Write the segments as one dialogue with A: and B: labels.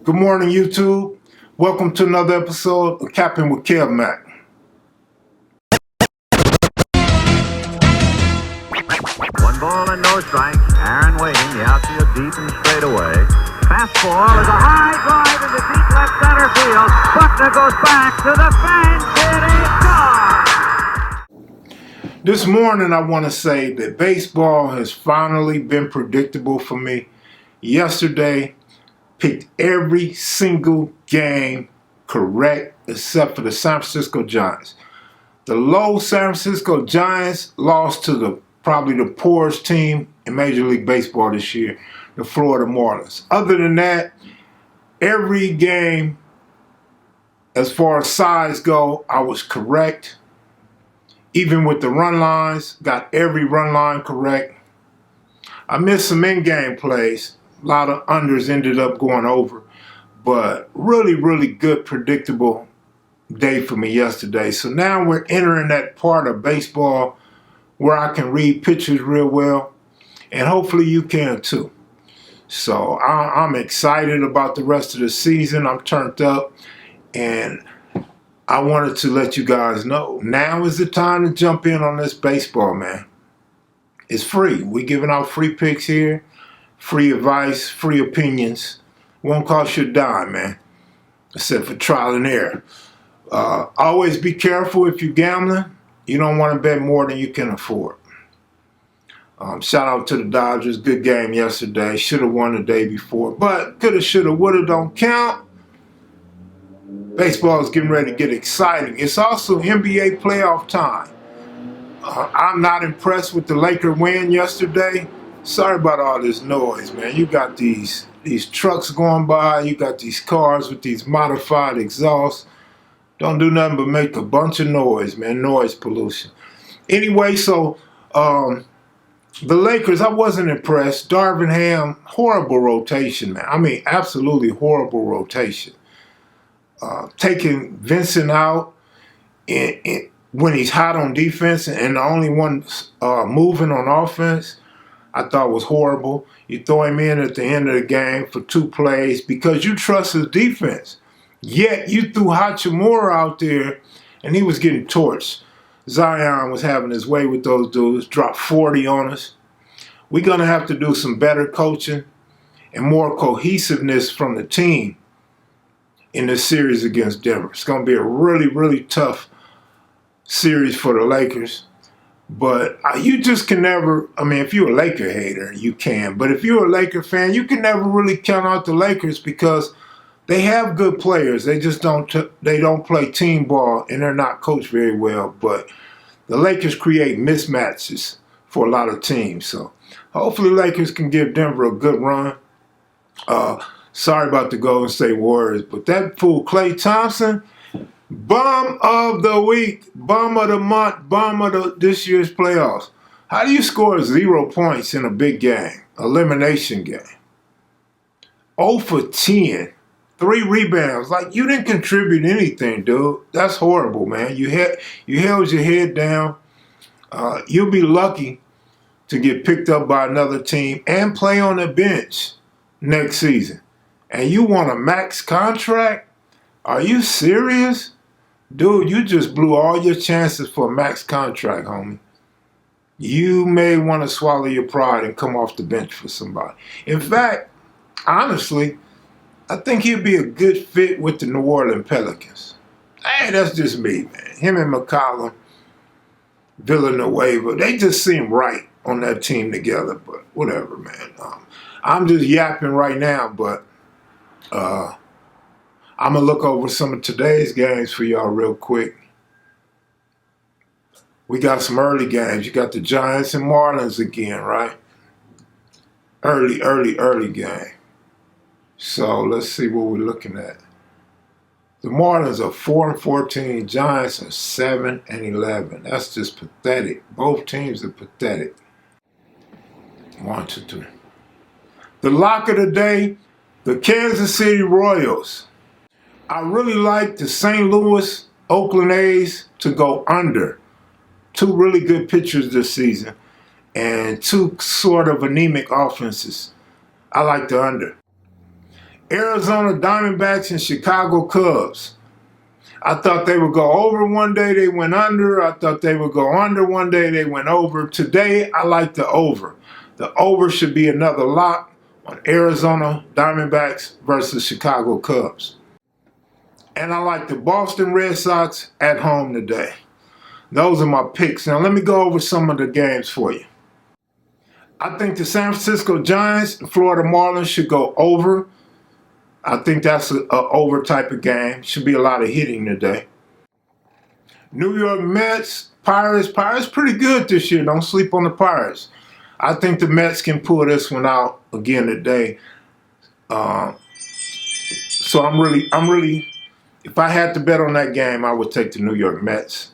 A: Good morning, YouTube. Welcome to another episode of Cappin with Cappin.
B: One ball and no strikes. Aaron waiting. The outfield deep and straight away. Fastball is a high drive into deep left center field. Buckner goes back to the fence. It is gone.
A: This morning, I want to say that baseball has finally been predictable for me. Yesterday, picked every single game correct except for the San Francisco Giants. The low San Francisco Giants lost to probably the poorest team in Major League Baseball this year, the Florida Marlins. Other than that, every game, as far as size go, I was correct. Even with the run lines, got every run line correct. I missed some in-game plays. A lot of unders ended up going over. But really good, predictable day for me yesterday. So now we're entering that part of baseball where I can read pitchers real well. And hopefully you can too. So I'm excited about the rest of the season. I'm turned up. And I wanted to let you guys know, now is the time to jump in on this baseball, man. It's free. We're giving out free picks here, free advice, free opinions. Won't cost you a dime, man, except for trial and error. Always be careful if you're gambling. You don't want to bet more than you can afford. Shout out to the Dodgers. Good game yesterday. Should have won the day before, but coulda, shoulda, woulda don't count. Baseball is getting ready to get exciting. It's also NBA playoff time. I'm not impressed with the Lakers win yesterday. Sorry about all this noise, man. You got these trucks going by. You got these cars with these modified exhausts. Don't do nothing but make a bunch of noise, man. Noise pollution. Anyway, so the Lakers, I wasn't impressed. Darvin Ham, horrible rotation, man. I mean, absolutely horrible rotation. Taking Vincent out when he's hot on defense and the only one moving on offense, I thought was horrible. You throw him in at the end of the game for 2 plays because you trust his defense. Yet you threw Hachimura out there and he was getting torched. Zion was having his way with those dudes, dropped 40 on us. We're going to have to do some better coaching and more cohesiveness from the team in this series against Denver. It's going to be a really tough series for the Lakers. But you just can never, I mean, if you're a Laker hater, you can. But if you're a Laker fan, you can never really count out the Lakers because they have good players. They just don't play team ball and they're not coached very well. But the Lakers create mismatches for a lot of teams. So hopefully Lakers can give Denver a good run. Sorry about the Golden State Warriors, but that fool Klay Thompson, bum of the week, bum of the month, bum of this year's playoffs. How do you score 0 points in a big game, elimination game? 0 for 10, 3 rebounds. Like, you didn't contribute anything, dude. That's horrible, man. You held your head down. You'll be lucky to get picked up by another team and play on the bench next season. And you want a max contract? Are you serious? Dude, you just blew all your chances for a max contract, homie. You may want to swallow your pride and come off the bench for somebody. In fact, honestly, I think he'd be a good fit with the New Orleans Pelicans. Hey, that's just me, man. Him and McCollum, Villanueva, they just seem right on that team together. But whatever, man. I'm just yapping right now, but I'm going to look over some of today's games for y'all real quick. We got some early games. You got the Giants and Marlins again, right? Early game. So let's see what we're looking at. The Marlins are 4-14. Giants are 7-11. That's just pathetic. Both teams are pathetic. 1, 2, 3. The lock of the day, the Kansas City Royals. I really like the St. Louis Oakland A's to go under. 2 really good pitchers this season and 2 sort of anemic offenses. I like the under. Arizona Diamondbacks and Chicago Cubs. I thought they would go over one day, they went under. I thought they would go under one day, they went over. Today, I like the over. The over should be another lock on Arizona Diamondbacks versus Chicago Cubs. And I like the Boston Red Sox at home today. Those are my picks. Now let me go over some of the games for you. I think the San Francisco Giants and Florida Marlins should go over. I think that's an over type of game. Should be a lot of hitting today. New York Mets, Pirates. Pirates pretty good this year. Don't sleep on the Pirates. I think the Mets can pull this one out again today. So I'm really, if I had to bet on that game, I would take the New York Mets.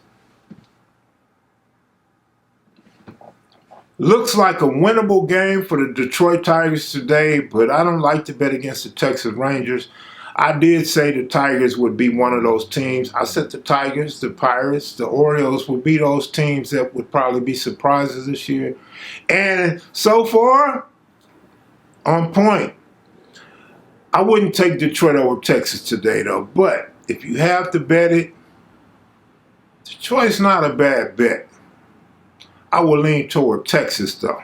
A: Looks like a winnable game for the Detroit Tigers today, but I don't like to bet against the Texas Rangers. I did say the Tigers would be one of those teams. I said the Tigers, the Pirates, the Orioles would be those teams that would probably be surprises this year. And so far, on point. I wouldn't take Detroit over Texas today, though. But if you have to bet it, Detroit's not a bad bet. I will lean toward Texas, though.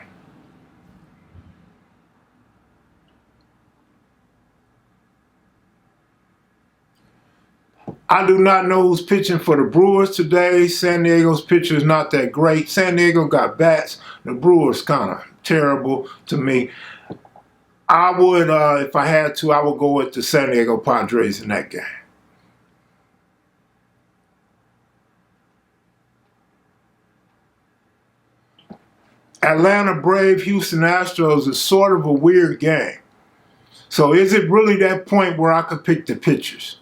A: I do not know who's pitching for the Brewers today. San Diego's pitcher is not that great. San Diego got bats. The Brewers kind of terrible to me. I would, if I had to, I would go with the San Diego Padres in that game. Atlanta Brave, Houston Astros is sort of a weird game. So is it really that point where I could pick the pitchers?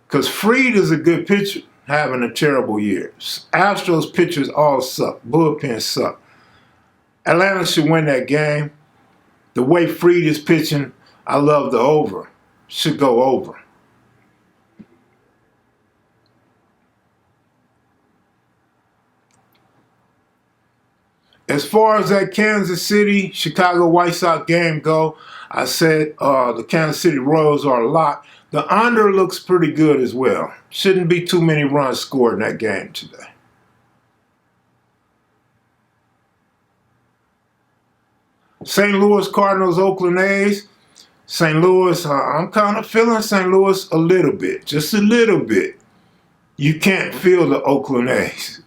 A: Because Fried is a good pitcher, having a terrible year. Astros pitchers all suck. Bullpen suck. Atlanta should win that game. The way Fried is pitching, I love the over. Should go over. As far as that Kansas City, Chicago White Sox game go, I said the Kansas City Royals are a lock. The under looks pretty good as well. Shouldn't be too many runs scored in that game today. St. Louis Cardinals, Oakland A's. St. Louis, I'm kind of feeling St. Louis a little bit, just a little bit. You can't feel the Oakland A's.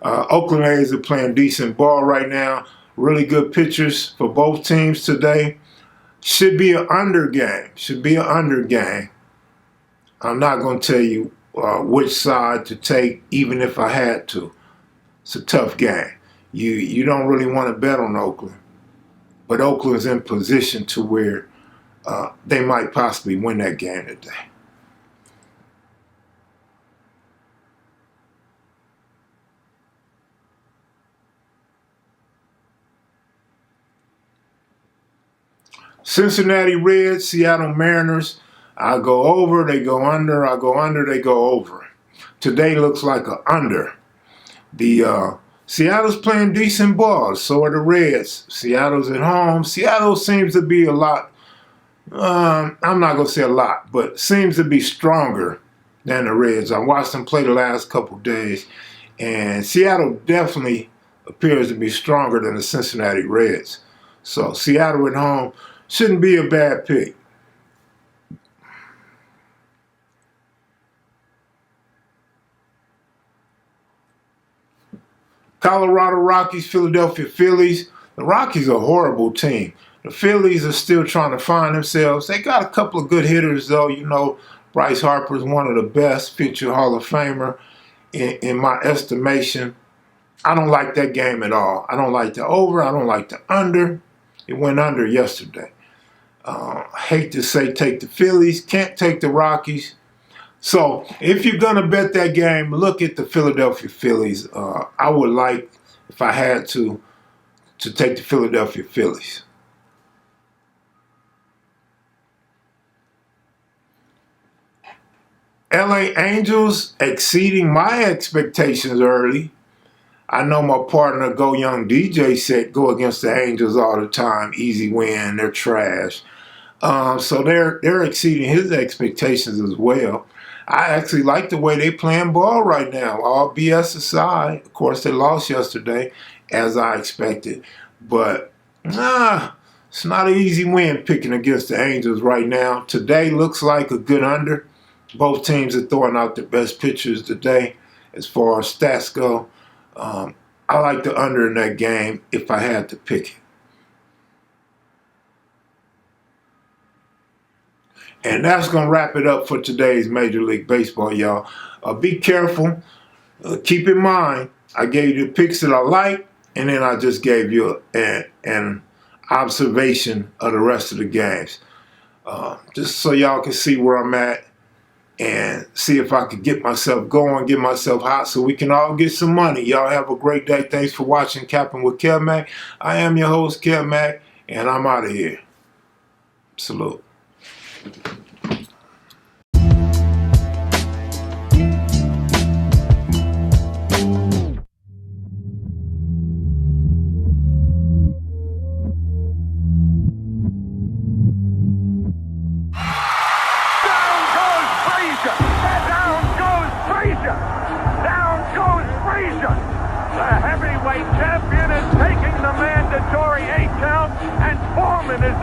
A: Oakland A's are playing decent ball right now. Really good pitchers for both teams today. Should be an under game. Should be an under game. I'm not going to tell you which side to take, even if I had to. It's a tough game. You don't really want to bet on Oakland. But Oakland's in position to where they might possibly win that game today. Cincinnati Reds, Seattle Mariners. I go over, they go under. I go under, they go over. Today looks like an under. The Seattle's playing decent ball, so are the Reds. Seattle's at home. Seattle seems to be a lot, I'm not going to say a lot, but seems to be stronger than the Reds. I watched them play the last couple days, and Seattle definitely appears to be stronger than the Cincinnati Reds. So Seattle at home shouldn't be a bad pick. Colorado Rockies, Philadelphia Phillies. The Rockies are a horrible team. The Phillies are still trying to find themselves. They got a couple of good hitters, though. You know, Bryce Harper is one of the best, future Hall of Famer in my estimation. I don't like that game at all. I don't like the over. I don't like the under. It went under yesterday. Hate to say take the Phillies. Can't take the Rockies. So if you're going to bet that game, look at the Philadelphia Phillies. I would like, if I had to take the Philadelphia Phillies. LA Angels exceeding my expectations early. I know my partner, Go Young DJ, said go against the Angels all the time. Easy win, they're trash. So they're exceeding his expectations as well. I actually like the way they playing ball right now. All BS aside, of course they lost yesterday, as I expected. But it's not an easy win picking against the Angels right now. Today looks like a good under. Both teams are throwing out their best pitchers today as far as stats go. I like the under in that game if I had to pick it. And that's going to wrap it up for today's Major League Baseball, y'all. Be careful. Keep in mind, I gave you the picks that I like, and then I just gave you an observation of the rest of the games. Just so y'all can see where I'm at and see if I could get myself going, get myself hot so we can all get some money. Y'all have a great day. Thanks for watching Cappin with Kev Mac. I am your host, Kev Mac, and I'm out of here. Salute.
B: Champion is taking the mandatory 8 count, and Foreman is